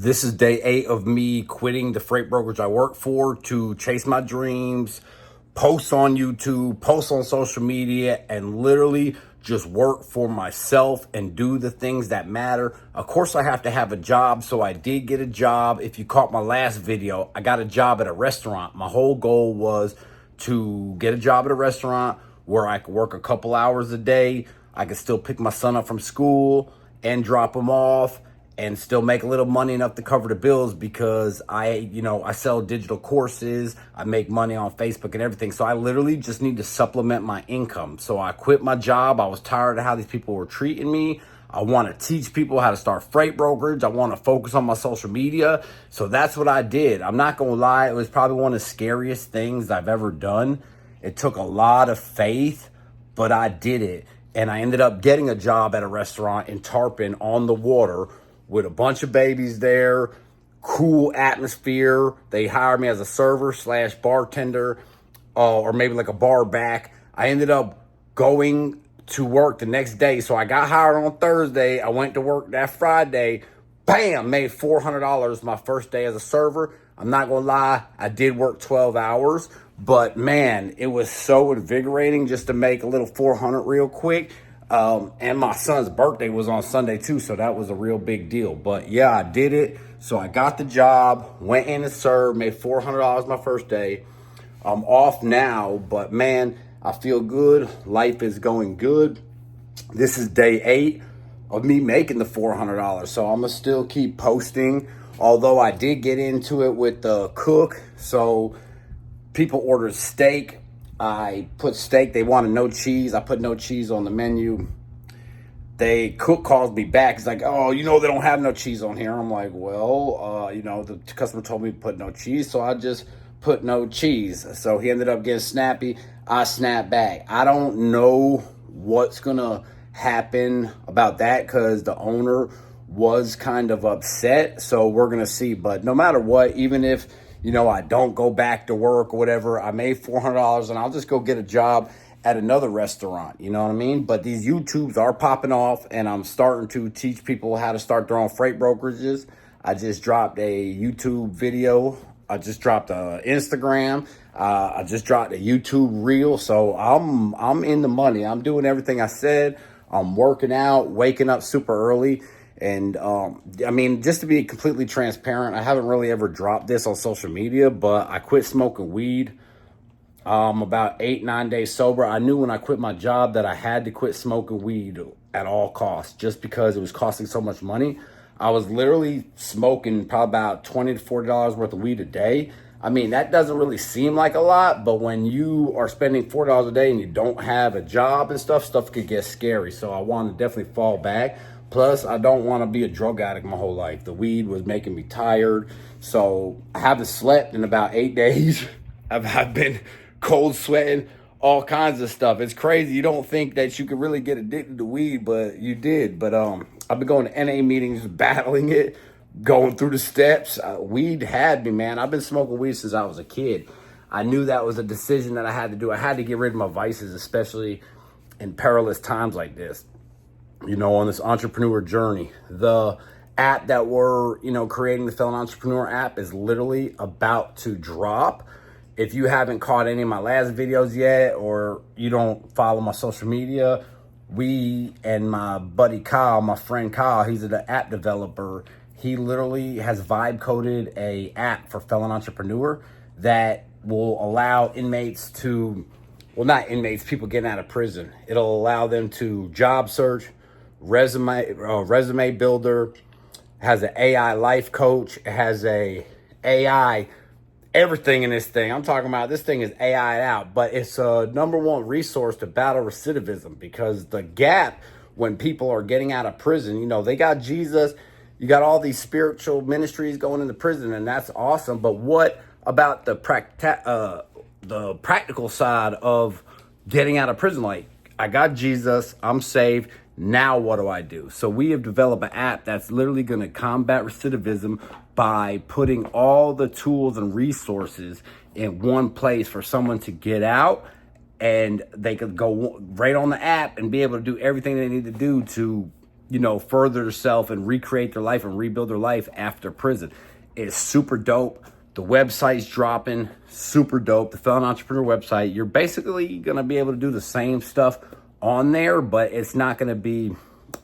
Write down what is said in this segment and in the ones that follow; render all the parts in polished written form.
This is day 8 of me quitting the freight brokerage I work for to chase my dreams, post on YouTube, post on social media, and literally just work for myself and do the things that matter. Of course, I have to have a job, so I did get a job. If you caught my last video, I got a job at a restaurant. My whole goal was to get a job at a restaurant where I could work a couple hours a day. I could still pick my son up from school and drop him off and still make a little money enough to cover the bills because I sell digital courses. I make money on Facebook and everything. So I literally just need to supplement my income. So I quit my job. I was tired of how these people were treating me. I want to teach people how to start freight brokerage. I want to focus on my social media. So that's what I did. I'm not going to lie. It was probably one of the scariest things I've ever done. It took a lot of faith, but I did it. And I ended up getting a job at a restaurant in Tarpon on the water with a bunch of babies there, cool atmosphere. They hired me as a server slash bartender, or maybe like a bar back. I ended up going to work the next day. So I got hired on Thursday. I went to work that Friday. Bam, made $400 my first day as a server. I'm not gonna lie, I did work 12 hours, but man, it was so invigorating just to make a little 400 real quick. And my son's birthday was on Sunday too, so that was a real big deal. But yeah, I did it. So I got the job, went in and served, made $400 my first day. I'm off now, but man, I feel good. Life is going good. This is day 8 of me making the $400. So I'm gonna still keep posting. Although I did get into it with the cook. So people ordered steak. I put steak. They wanted no cheese. I put no cheese on the menu. They cook calls me back. He's like, oh, they don't have no cheese on here. I'm like, well, the customer told me to put no cheese, so I just put no cheese. So he ended up getting snappy. I snapped back. I don't know what's gonna happen about that because the owner was kind of upset. So we're gonna see. But no matter what, even if I don't go back to work or whatever, I made $400 and I'll just go get a job at another restaurant, you know what I mean? But these YouTubes are popping off and I'm starting to teach people how to start their own freight brokerages. I just dropped a YouTube video. I just dropped a Instagram. I just dropped a YouTube reel. So I'm in the money. I'm doing everything I said. I'm working out, waking up super early. And just to be completely transparent, I haven't really ever dropped this on social media, but I quit smoking weed. About 8-9 days sober. I knew when I quit my job that I had to quit smoking weed at all costs just because it was costing so much money. I was literally smoking probably about $20 to $40 worth of weed a day. I mean, that doesn't really seem like a lot, but when you are spending $4 a day and you don't have a job and stuff could get scary. So I wanted to definitely fall back. Plus, I don't want to be a drug addict my whole life. The weed was making me tired. So I haven't slept in about 8 days. I've been cold sweating, all kinds of stuff. It's crazy. You don't think that you could really get addicted to weed, but you did. But I've been going to NA meetings, battling it, going through the steps. Weed had me, man. I've been smoking weed since I was a kid. I knew that was a decision that I had to do. I had to get rid of my vices, especially in perilous times like this. On this entrepreneur journey. The app that we're, creating, the Felon Entrepreneur app, is literally about to drop. If you haven't caught any of my last videos yet, or you don't follow my social media, we and my buddy Kyle, my friend Kyle, he's an app developer. He literally has vibe coded a app for Felon Entrepreneur that will allow inmates to, well, not inmates, people getting out of prison. It'll allow them to job search, resume builder, has an AI life coach, it has a AI everything in this thing. I'm talking about this thing is AI out, but it's a #1 resource to battle recidivism because the gap when people are getting out of prison, they got Jesus, you got all these spiritual ministries going into prison, and that's awesome. But what about the practical side of getting out of prison? Like, I got Jesus, I'm saved. Now what do I do? So we have developed an app that's literally going to combat recidivism by putting all the tools and resources in one place for someone to get out, and they could go right on the app and be able to do everything they need to do to further themselves and recreate their life and rebuild their life after prison. It's super dope. The website's dropping, super dope. The Felon Entrepreneur website, you're basically going to be able to do the same stuff on there, but it's not going to be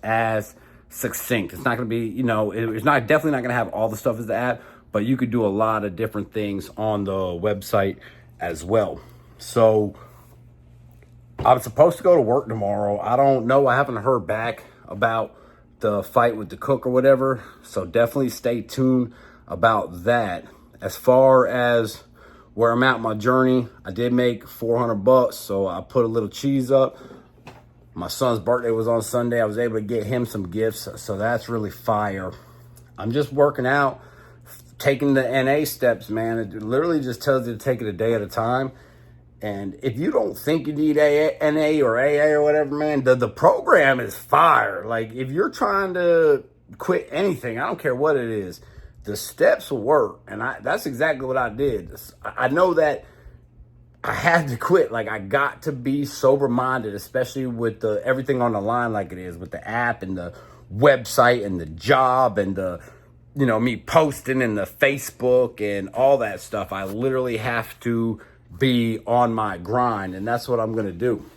as succinct. It's not going to be, it's not definitely not going to have all the stuff as the app, but you could do a lot of different things on the website as well. So I'm supposed to go to work tomorrow. I don't know. I haven't heard back about the fight with the cook or whatever. So definitely stay tuned about that. As far as where I'm at in my journey, I did make $400. So I put a little cheese up. My son's birthday was on Sunday. I was able to get him some gifts. So that's really fire. I'm just working out, taking the NA steps, man. It literally just tells you to take it a day at a time. And if you don't think you need NA or AA or whatever, man, the program is fire. Like, if you're trying to quit anything, I don't care what it is, the steps will work. And that's exactly what I did. I know that I had to quit. Like, I got to be sober-minded, especially with everything on the line like it is, with the app and the website and the job and the, me posting and the Facebook and all that stuff. I literally have to be on my grind, and that's what I'm going to do.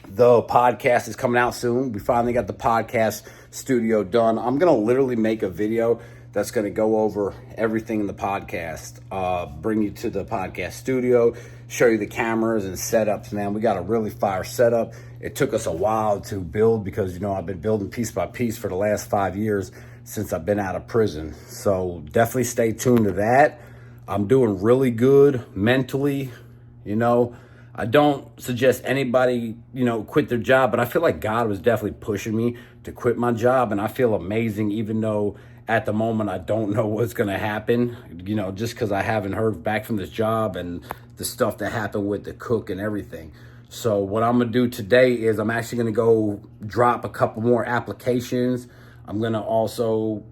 The podcast is coming out soon. We finally got the podcast studio done. I'm going to literally make a video that's going to go over everything in the podcast, bring you to the podcast studio, show you the cameras and setups, man. We got a really fire setup. It took us a while to build because, I've been building piece by piece for the last 5 years since I've been out of prison. So definitely stay tuned to that. I'm doing really good mentally. I don't suggest anybody, quit their job, but I feel like God was definitely pushing me to quit my job. And I feel amazing, even though at the moment I don't know what's going to happen, just because I haven't heard back from this job and the stuff that happened with the cook and everything. So what I'm going to do today is I'm actually going to go drop a couple more applications. I'm going to also,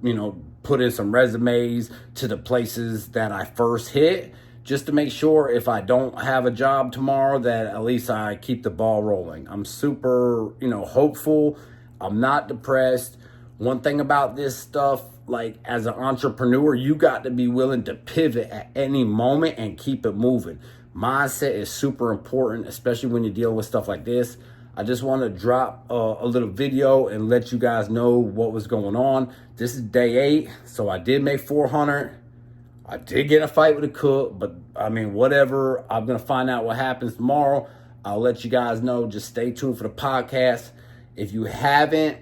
put in some resumes to the places that I first hit, just to make sure if I don't have a job tomorrow that at least I keep the ball rolling. I'm super, hopeful. I'm not depressed. One thing about this stuff, like as an entrepreneur, you got to be willing to pivot at any moment and keep it moving. Mindset is super important, especially when you're dealing with stuff like this. I just want to drop a little video and let you guys know what was going on. This is day 8, so I did make 400. I did get in a fight with a cook, but whatever. I'm going to find out what happens tomorrow. I'll let you guys know. Just stay tuned for the podcast. If you haven't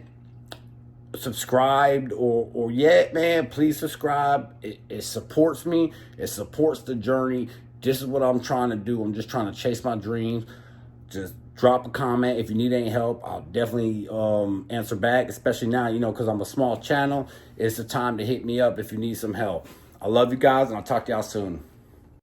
subscribed or yet, man, please subscribe. It supports me. It supports the journey. This is what I'm trying to do. I'm just trying to chase my dreams. Just drop a comment. If you need any help, I'll definitely answer back, especially now, because I'm a small channel. It's the time to hit me up if you need some help. I love you guys, and I'll talk to y'all soon.